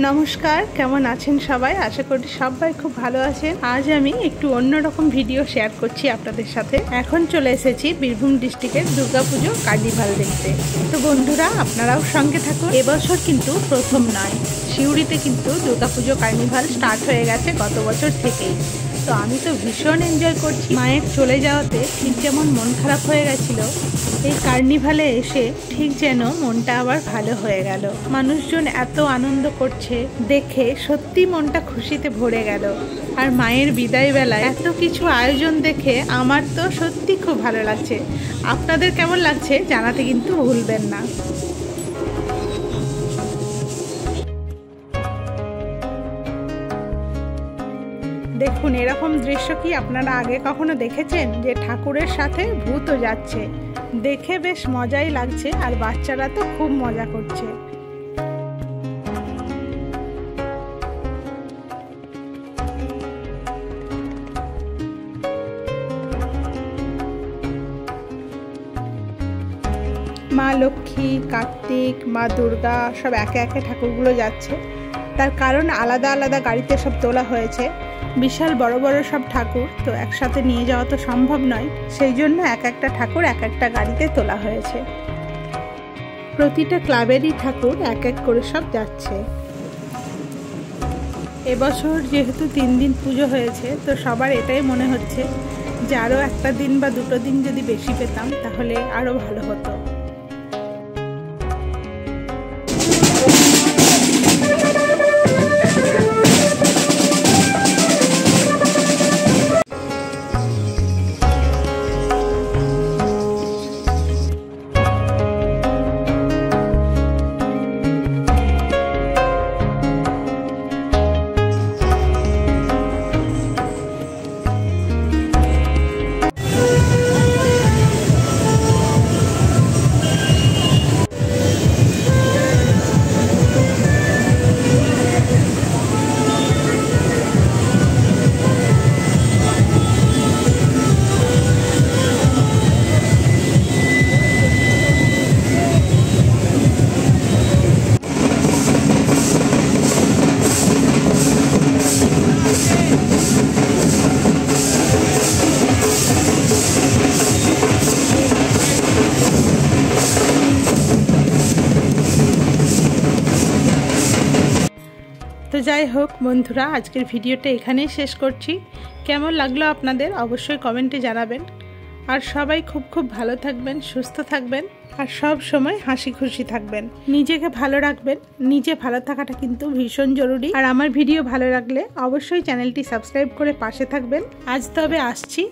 नमस्कार केमन आছেন সবাই आशा करी सबाई खूब भालो आছেন। आज आमी एकटू अन्य रकम भिडियो शेयर करছি আপনাদের সাথে। এখন চলে এসেছি বীরভূম ডিস্ট্রিক্টের দুর্গাপুজো কার্নিভাল দেখতে। তো বন্ধুরা আপনারাও সঙ্গে থাকুন। এবছর কিন্তু প্রথম নয়, শিউরিতে কিন্তু দুর্গাপুজো কার্নিভাল স্টার্ট হয়ে গেছে গত বছর থেকেই। তো আমি তো ভীষণ এনজয় করছি। মায়ের চলে যাওয়াতে ঠিক যেমন মন খারাপ হয়ে গেছিল, এই কার্নিভালে এসে ঠিক যেন মনটা আবার ভালো হয়ে গেল। মানুষজন এত আনন্দ করছে দেখে সত্যি মনটা খুশিতে ভরে গেল। আর মায়ের বিদায় বেলায় এত কিছু আয়োজন দেখে আমার তো সত্যি খুব ভালো লাগছে। আপনাদের কেমন লাগছে জানাতে কিন্তু ভুলবেন না। দেখুন, এরকম দৃশ্য কি আপনারা আগে কখনো দেখেছেন যে ঠাকুরের সাথে ভূতও যাচ্ছে? দেখে বেশ মজাই লাগছে, আর বাচ্চারা তো খুব মজা করছে। মা লক্ষ্মী, কার্তিক, মা দুর্গা সব একে একে ঠাকুরগুলো যাচ্ছে। তার কারণ আলাদা আলাদা গাড়িতে সব তোলা হয়েছে। বিশাল বড় বড় সব ঠাকুর তো একসাথে নিয়ে যাওয়া তো সম্ভব নয়, সেই জন্য এক একটা ঠাকুর এক একটা গাড়িতে তোলা হয়েছে। প্রতিটা ক্লাবেরই ঠাকুর এক এক করে সব যাচ্ছে। এবছর যেহেতু 3 দিন পুজো হয়েছে, তো সবার এটাই মনে হচ্ছে যে আরও একটা দিন বা 2টো দিন যদি বেশি পেতাম তাহলে আরও ভালো হতো। তো যাই হোক বন্ধুরা, আজকের ভিডিওটা এখানেই শেষ করছি। কেমন লাগলো আপনাদের অবশ্যই কমেন্টে জানাবেন। আর সবাই খুব খুব ভালো থাকবেন, সুস্থ থাকবেন, আর সব সময় হাসি খুশি থাকবেন। নিজেকে ভালো রাখবেন। নিজে ভালো থাকাটা কিন্তু ভীষণ জরুরি। আর আমার ভিডিও ভালো লাগলে অবশ্যই চ্যানেলটি সাবস্ক্রাইব করে পাশে থাকবেন। আজ তবে আসছি।